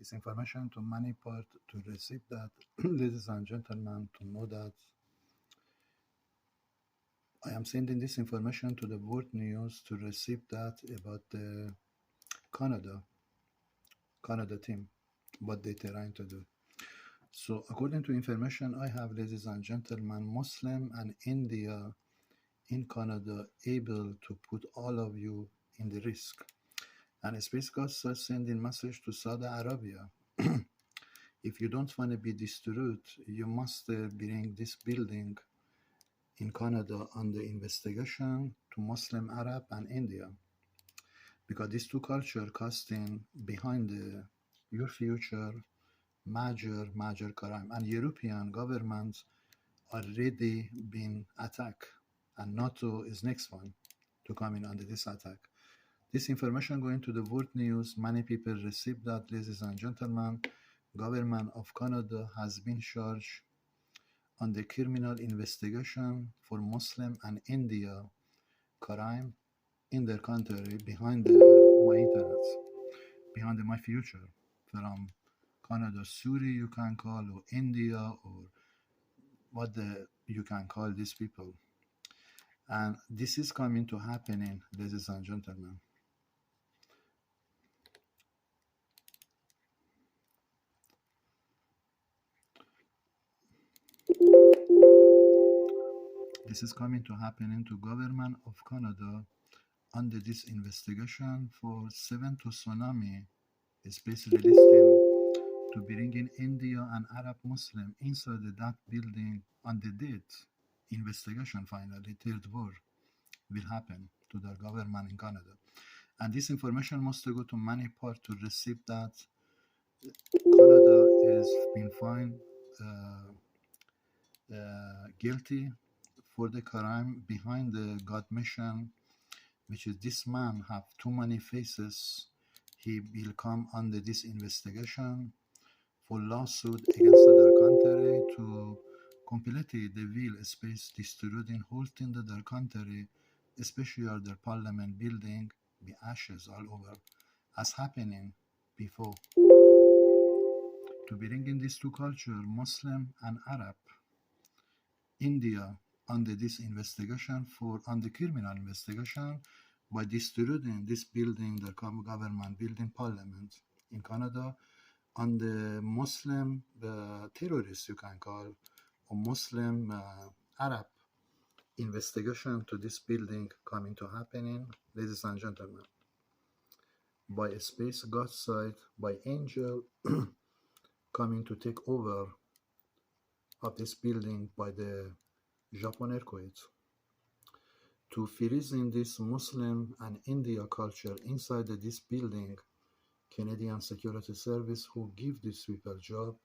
this information to many parts to receive that, ladies and gentlemen, to know that I am sending this information to the world news to receive that about the Canada team, what they're trying to do. So according to information I have, ladies and gentlemen, Muslim and India in Canada able to put all of you in the risk. And Space God starts sending message to Saudi Arabia. If you don't want to be destroyed, you must bring this building in Canada under investigation to Muslim, Arab, and India. Because these two cultures casting behind your future major crime. And European governments already been attacked. And NATO is next one to come in under this attack. This information going to the world news. Many people received that, ladies and gentlemen. Government of Canada has been charged on the criminal investigation for Muslim and India crime in their country behind my internet, behind my future, from Canada, Syria you can call, or India, or what you can call these people. And this is coming to happening, ladies and gentlemen. This is coming to happen into government of Canada under this investigation for 7 tsunami, especially listing to bring in India and Arab Muslim inside that building on the date. Investigation finally, third war will happen to the government in Canada. And this information must go to many parts to receive that Canada is been found guilty for the crime behind the God mission, which is this man have too many faces. He will come under this investigation for lawsuit against their country to completely the will space destroying whole thing that their country, especially their parliament building, be ashes all over, as happening before. To bring in these two cultures, Muslim and Arab, India under this investigation for under criminal investigation by destroying this building, the government building, parliament in Canada, on the Muslim terrorists you can call, or Muslim Arab investigation to this building coming to happening, ladies and gentlemen, by a space God side, by angel coming to take over of this building by the Japan earthquake, to freezing this Muslim and India culture inside this building. Canadian Security Service who give these people job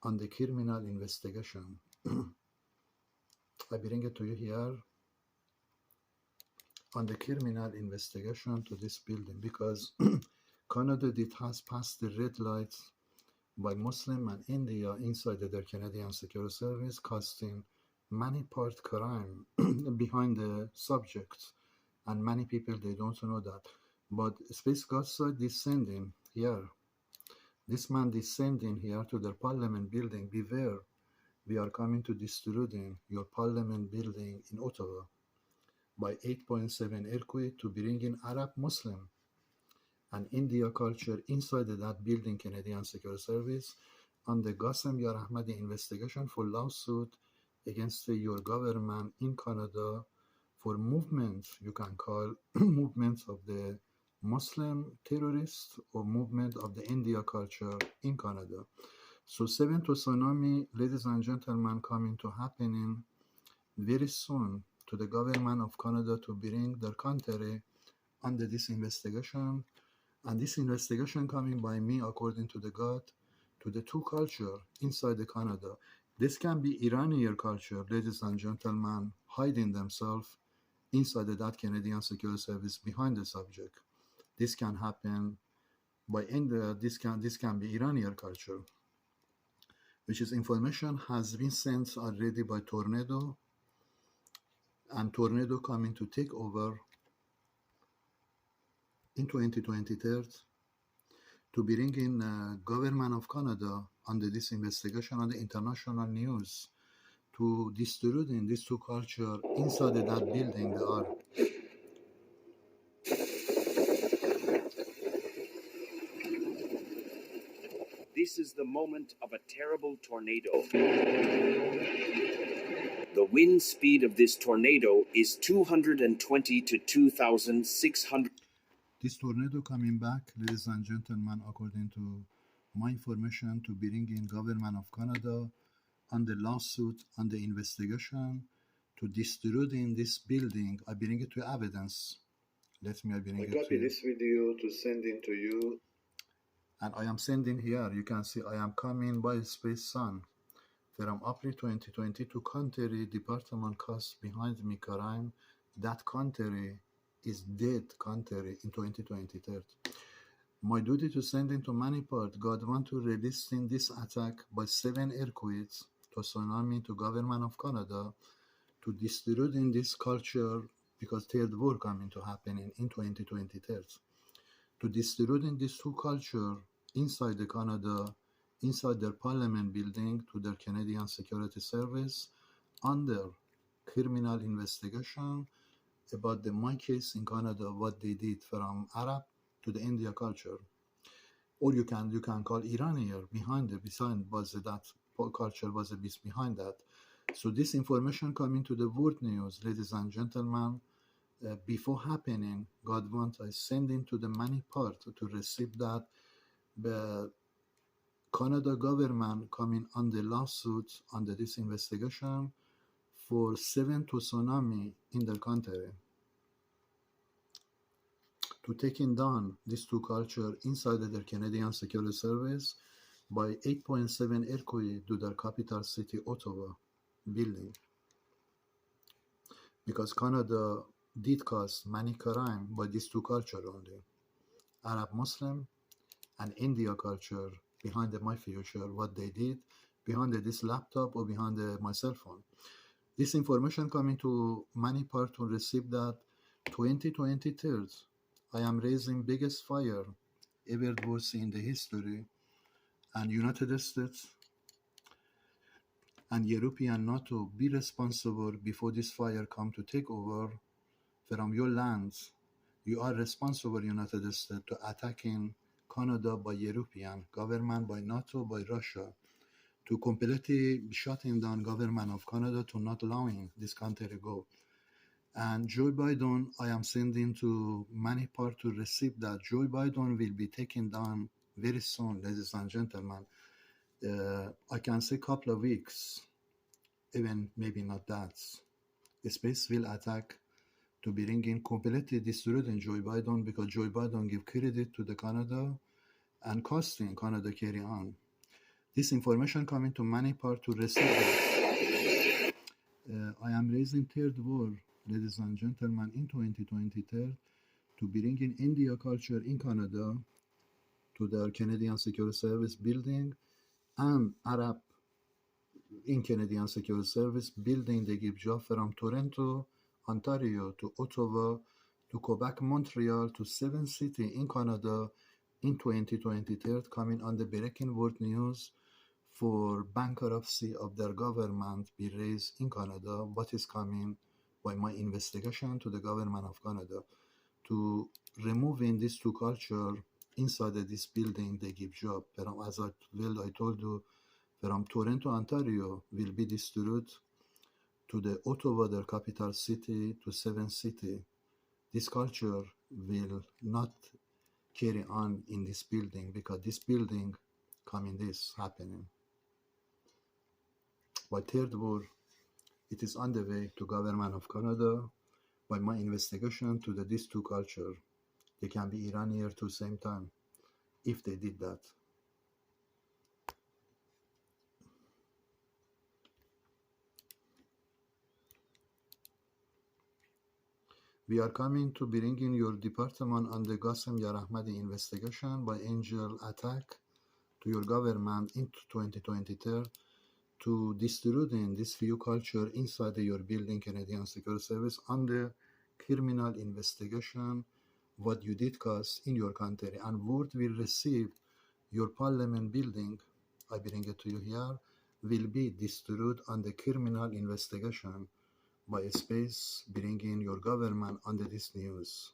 on the criminal investigation. I bring it to you here on the criminal investigation to this building because Canada has passed the red lights by Muslim and India inside their Canadian Security Service, casting many part crime behind the subjects, and many people they don't know that. But Space God side descending here. This man descending here to the parliament building. Beware, we are coming to destroying your parliament building in Ottawa by 8.7 earthquake to bring in Arab Muslim and India culture inside that building. Canadian Security Service on the Qassem Yar Ahmadi investigation for lawsuit against your government in Canada for movements you can call movements of the Muslim terrorists or movement of the India culture in Canada. So 7 tsunami, ladies and gentlemen, coming to happening very soon to the government of Canada to bring their country under this investigation. And this investigation coming by me, according to the God, to the two culture inside the Canada. This can be Iranian culture, ladies and gentlemen, hiding themselves inside that Canadian Security Service behind the subject. This can happen by this can be Iranian culture, which is information has been sent already by Tornado, and Tornado coming to take over in 2023 to bring in government of Canada under this investigation on the international news to distributing these two culture inside that building they are. This is the moment of a terrible tornado. The wind speed of this tornado is 220 to 2,600. This tornado coming back, ladies and gentlemen, according to my information, to bring in government of Canada on the lawsuit, on the investigation, to distribute in this building. I bring it to evidence. Let me bring it to copy this video to send it to you. And I am sending here, you can see I am coming by Space Sun from April 2020 to country department cost behind me crime. That country is dead country in 2023. My duty to send into many part, God want to release in this attack by 7 earthquakes to tsunami to government of Canada to distribute in this culture because third war coming to happen in 2023. To distribute in these two culture inside the Canada, inside their parliament building to their Canadian Security Service under criminal investigation about the my case in Canada, what they did from Arab to the India culture. Or you can call Iranian behind it, beside was that culture was a bit behind that. So this information coming to the world news, ladies and gentlemen, before happening, God wants I send into the many part to receive that the Canada government coming on the lawsuit under this investigation for 7 tsunami in the country to taking down these two culture inside their Canadian Security Service by 8.7 earthquake to their capital city Ottawa building. Because Canada did cause many crime by these two culture only. Arab Muslim and India culture behind my future, what they did behind this laptop or behind my cell phone. This information coming to many part to receive that 2023, I am raising biggest fire ever was in the history, and United States and European NATO be responsible before this fire come to take over from your lands. You are responsible, United States, to attacking Canada by European government, by NATO, by Russia, to completely shutting down government of Canada to not allowing this country to go. And Joe Biden, I am sending to many part to receive that. Joe Biden will be taken down very soon, ladies and gentlemen. I can say couple of weeks, even maybe not that. The space will attack to bring in completely destroying Joe Biden because Joe Biden give credit to the Canada and costing Canada carry on. This information coming to many part to receive that. I am raising third war, ladies and gentlemen, in 2023 to bring in India culture in Canada to the Canadian Security Service building and Arab in Canadian Security Service building. They give job from Toronto, Ontario to Ottawa to Quebec, Montreal to 7 cities in Canada in 2023 coming on the breaking world news for bankruptcy of their government be raised in Canada. What is coming by my investigation to the government of Canada to removing these two culture inside of this building they give job. As I told you, from Toronto, Ontario will be distributed to the Ottawa, their capital city, to 7 cities. This culture will not carry on in this building because this building coming this happening. By third war, it is on the way to government of Canada by my investigation to these two culture. They can be Iranian at the same time if they did that. We are coming to bring in your department on the Qasem Yarahmadi investigation by angel attack to your government in 2023 to distributing this few culture inside your building Canadian Security Service under criminal investigation what you did cause in your country, and word will receive your parliament building, I bring it to you here, will be destroyed under criminal investigation by space bringing your government under this news.